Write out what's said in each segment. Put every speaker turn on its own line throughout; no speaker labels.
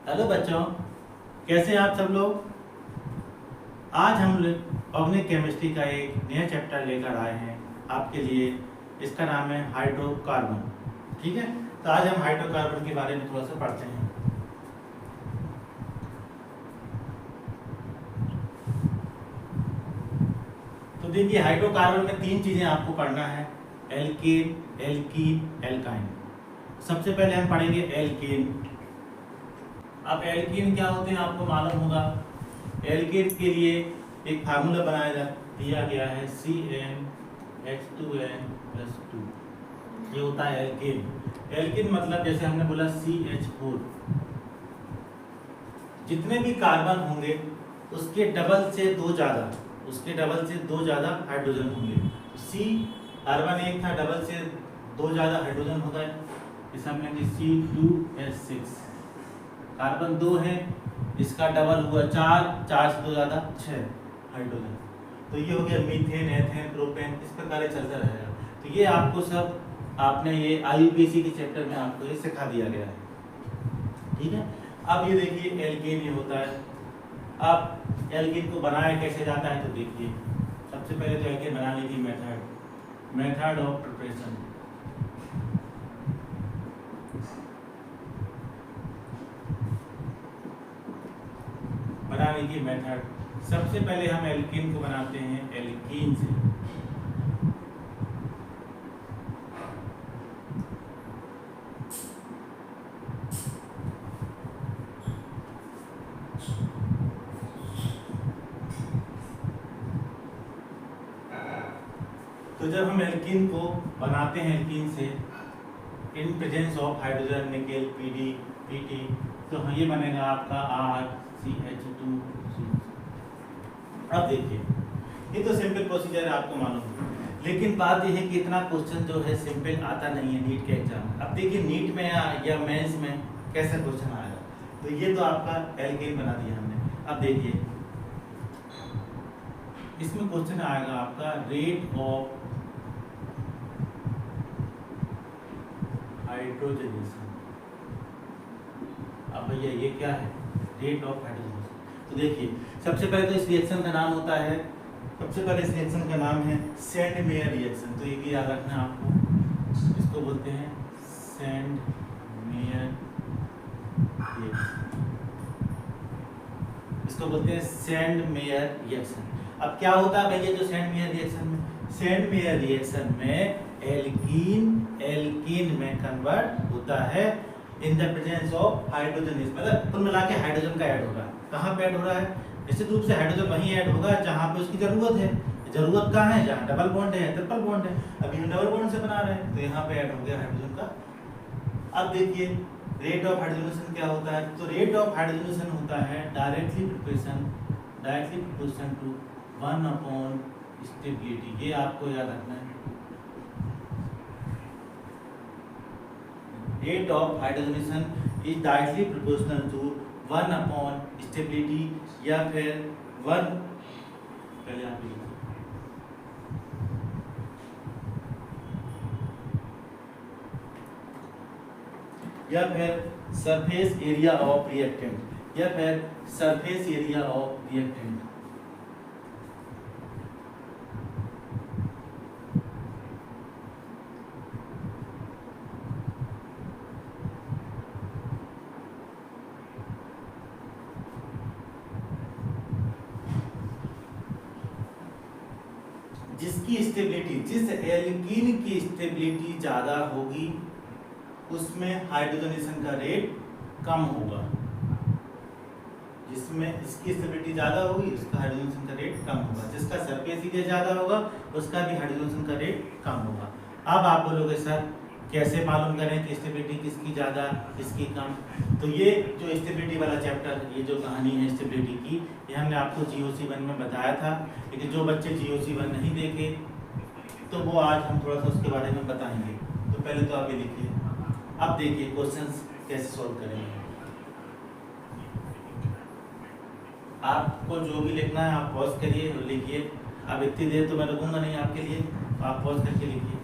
Hello बच्चों, कैसे हैं आप सब लोग। आज हम ऑर्गेनिक केमिस्ट्री का एक नया चैप्टर लेकर आए हैं आपके लिए। इसका नाम है हाइड्रोकार्बन। ठीक है, तो आज हम हाइड्रोकार्बन के बारे में थोड़ा सा पढ़ते हैं। तो देखिए, हाइड्रोकार्बन में तीन चीजें आपको पढ़ना है, एल्केन, एल्कीन, एल्काइन। सबसे पहले हम पढ़ेंगे एल्केन। अब एल्कीन क्या होते हैं आपको मालूम होगा। एल्केन के लिए एक फार्मूला दिया गया है CnH2n+2। ये होता है एल्केन। एल्केन मतलब जैसे हमने बोला CH4, जितने भी कार्बन होंगे उसके डबल से दो ज़्यादा हाइड्रोजन होंगे। सी कार्बन एक था, डबल से दो ज़्यादा हाइड्रोजन होता है, इसे हम लेंगे C2H6। कार्बन 2 है, इसका डबल हुआ 4, 4 से 2 ज़्यादा 6 हाइड्रोजन। तो ये हो गया मीथेन, एथेन, प्रोपेन, इस प्रकार ये चलता रहेगा। तो ये आपको सब आपने ये IUPAC के चैप्टर में आपको ये सिखा दिया गया है। ठीक है, अब ये देखिए एल्केन ये होता है। अब एल्केन को बनाया कैसे जाता है तो देखिए, सबसे पहले तो एल्केन बनाने की मेथड ऑफ प्रिपरेशन। बनाने की मेथड, सबसे पहले हम एल्कीन को बनाते हैं एल्कीन से। तो जब हम एल्कीन को बनाते हैं एल्कीन से in presence of hydrogen, nickel, Pd, Pt, तो ये बनेगा आपका RCH2। अब देखिए, ये तो सिंपल प्रोसीजर है, आपको मालूम है, लेकिन बात यह है कि इतना क्वेश्चन जो है सिंपल आता नहीं है नीट के एग्जाम में। अब देखिए नीट में या मेंस में कैसा क्वेश्चन आएगा। तो ये तो आपका एल्केन बना दिया हमने। अब देखिए इसमें क्वेश्चन आएगा आपका रेट ऑफ हाइड्रोजनेशन। अब भैया ये क्या है, रेट ऑफ हाइड्रोजनेशन। तो देखिए, सबसे पहले तो इस रिएक्शन का नाम होता है, सबसे पहले इस रिएक्शन का नाम है सैंड-मेयर रिएक्शन। तो ये भी याद रखना है आपको, इसको बोलते हैं सैंड-मेयर रिएक्शन, इसको बोलते हैं सैंड-मेयर रिएक्शन। अब क्या होता है भैया जो सैंड-मेयर रिएक्शन में, सैंड-मेयर रिएक्शन में एल्कीन में कन्वर्ट होता है in the presence of hydrogen. मतलब कुल मिला के हाइड्रोजन का ऐड होगा। कहाँ पे ऐड हो रहा है, निश्चित रूप से हाइड्रोजन वहीं ऐड होगा जहाँ पे उसकी जरूरत है। जरूरत कहाँ है, जहाँ डबल बॉन्ड है, ट्रिपल बॉन्ड है। अभी हम डबल बॉन्ड से बना रहे हैं तो यहाँ पे ऐड हो गया हाइड्रोजन का। अब देखिए रेट ऑफ हाइड्रोजनेशन क्या होता है। तो रेट ऑफ हाइड्रोजनेशन होता है डायरेक्टली प्रोपोर्शनल टू 1 स्टेबिलिटी। ये आपको याद रखना है। Rate of hydrogenation is directly proportional to 1 stability, या फिर 1, पहले आप लिखिए, या फिर सरफेस एरिया ऑफ रिएक्टेंट, या फिर सरफेस एरिया ऑफ रिएक्टेंट। जिसकी स्टेबिलिटी, जिस एल्कीन की स्टेबिलिटी ज़्यादा होगी उसमें हाइड्रोजनेशन का रेट कम होगा। जिसमें इसकी स्टेबिलिटी ज़्यादा होगी उसका हाइड्रोजनेशन का रेट कम होगा। जिसका सरफेस एरिया ज़्यादा होगा उसका भी हाइड्रोजनेशन का रेट कम होगा। अब आप बोलोगे सर कैसे मालूम करें कि स्टेबिलिटी किसकी ज़्यादा किसकी कम। तो ये जो स्टेबिलिटी वाला चैप्टर, ये जो कहानी है स्टेबिलिटी की, ये हमने आपको GOC1 में बताया था। लेकिन जो बच्चे GOC1 नहीं देखे तो वो आज हम थोड़ा सा उसके बारे में बताएंगे। तो पहले तो आप ये लिखिए। अब देखिए क्वेश्चंस कैसे सॉल्व करेंगे। आपको जो भी लिखना है आप पॉज करिए और लिखिए। अब इतनी देर तो मैं रुकूंगा नहीं आपके लिए, तो आप पॉज करके लिखिए।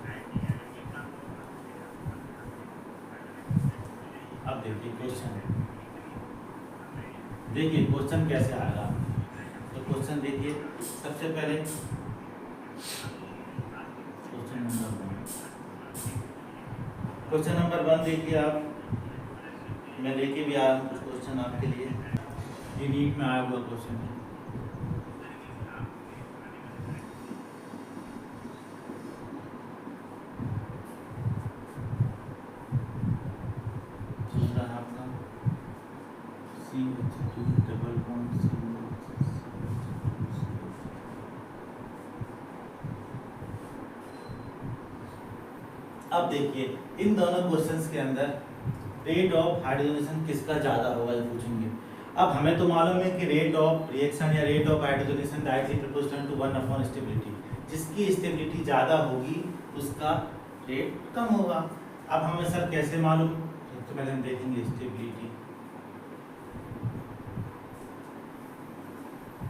अब देखिए क्वेश्चन, देखिए क्वेश्चन कैसे आएगा। तो क्वेश्चन देखिए, सबसे पहले क्वेश्चन नंबर 1 देखिए आप, मैं लेके भी आया हूँ कुछ क्वेश्चन आपके लिए, ये नीट में आया हुआ क्वेश्चन है। आपका CH2 डबल बॉन्ड अब देखिए इन दोनों क्वेश्चंस के अंदर रेट ऑफ हाइड्रोजनेशन किसका ज़्यादा होगा ये पूछेंगे। अब हमें तो मालूम है कि रेट ऑफ रिएक्शन या rate of hydrogenation directly proportional to 1 stability, जिसकी स्टेबिलिटी ज़्यादा होगी उसका रेट कम होगा। अब हमें सर कैसे मालूम, तो पहले हम देखेंगे स्टेबिलिटी।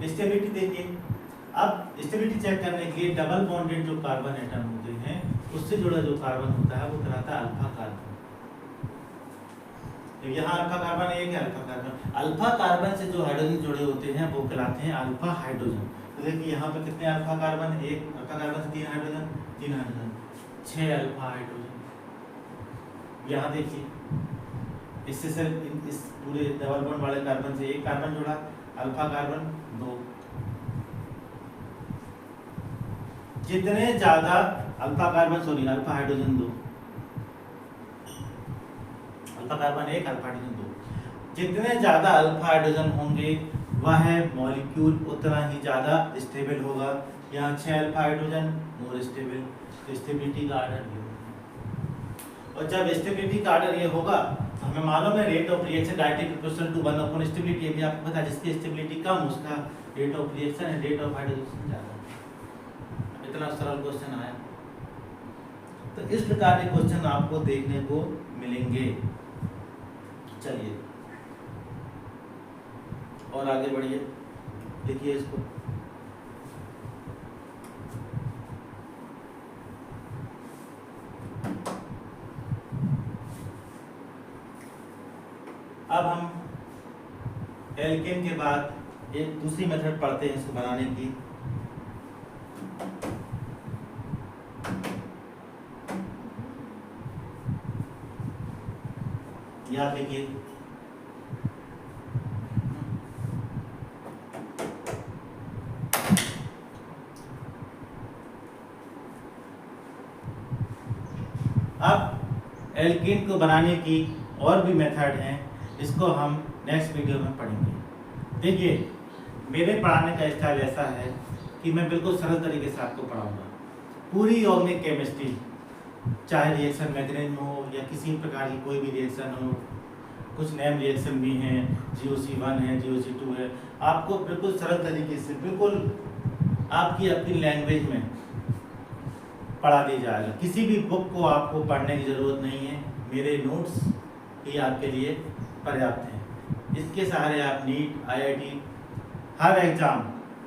स्टेबिलिटी देखिए, अब स्टेबिलिटी चेक करने के लिए डबल बॉन्डेड जो कार्बन एटम होते हैं उससे जुड़ा जो कार्बन होता है वो कहलाता है अल्फा कार्बन। यहाँ अल्फा कार्बन एक है, अल्फा कार्बन, अल्फा कार्बन से जो हाइड्रोजन जुड़े होते हैं वो कहलाते हैं अल्फा हाइड्रोजन। तो देखिए यहाँ पे कितने अल्फा कार्बन, एक अल्फा कार्बन से 3 हाइड्रोजन, 3 हाइड्रोजन, 6 अल्फा हाइड्रोजन। यहाँ देखिए इससे सिर्फ इस पूरे डबल बॉन्ड वाले कार्बन से एक कार्बन जुड़ा, अल्फा कार्बन 2। जितने ज्यादा alpha carbon alpha hydrogen 2, alpha carbon 1, alpha hydrogen 2, जितने ज्यादा अल्फा हाइड्रोजन होंगे वह मॉलिक्यूल उतना ही ज्यादा स्टेबल होगा। यहाँ 6 अल्फा हाइड्रोजन मोर स्टेबल, तो स्टेबिलिटी का आर्डर ये होगा। और जब स्टेबिलिटी का आर्डर ये होगा तो हमें मालूम है rate of reaction directly proportional to 1 stability, भी आपको पता है जिसकी स्टेबिलिटी कम उसका रेट ऑफ रिएक्शन है रेट ऑफ हाइड्रोजन ज्यादा। इतना सरल क्वेश्चन आया। तो इस प्रकार के क्वेश्चन आपको देखने को मिलेंगे। चलिए और आगे बढ़िए, लिखिए इसको। अब हम एल्केन के बाद एक दूसरी मेथड पढ़ते हैं इसको बनाने की। याद देखिए, अब एल्कीन को बनाने की और भी मेथड हैं, इसको हम नेक्स्ट वीडियो में पढ़ेंगे। देखिए मेरे पढ़ाने का स्टाइल ऐसा है कि मैं बिल्कुल सरल तरीके से आपको पढ़ाऊंगा। पूरी ऑर्गेनिक केमिस्ट्री, चाहे रिएक्शन मैकेनिज्म हो या किसी प्रकार की कोई भी रिएक्शन हो, कुछ नेम रिएक्शन भी हैं, GOC1 है, GOC2 है, आपको बिल्कुल सरल तरीके से बिल्कुल आपकी अपनी लैंग्वेज में पढ़ा दी जाएगा। किसी भी बुक को आपको पढ़ने की ज़रूरत नहीं है, मेरे नोट्स ही आपके लिए पर्याप्त हैं। इसके सहारे आप नीट, IIT हर एग्ज़ाम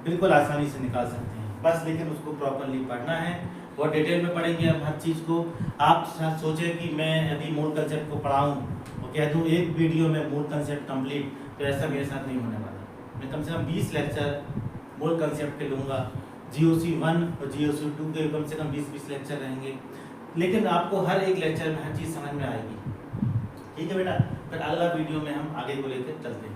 बिल्कुल आसानी से निकाल सकते हैं। बस लेकिन उसको प्रॉपरली पढ़ना है और डिटेल में पढ़ेंगे हम हर चीज़ को। आप सोचें कि मैं यदि मूल कंसेप्ट को पढ़ाऊँ और कह दूँ एक वीडियो में मूल कंसेप्ट कंप्लीट, तो ऐसा मेरे साथ नहीं होने वाला। मैं कम से कम 20 लेक्चर मूल कंसेप्ट के लूँगा। GOC1 और GOC2 के कम से कम 20-20 लेक्चर रहेंगे, लेकिन आपको हर एक लेक्चर में हर चीज़ समझ में आएगी। ठीक है बेटा, फिर अगला वीडियो में हम आगे को लेकर चलते हैं।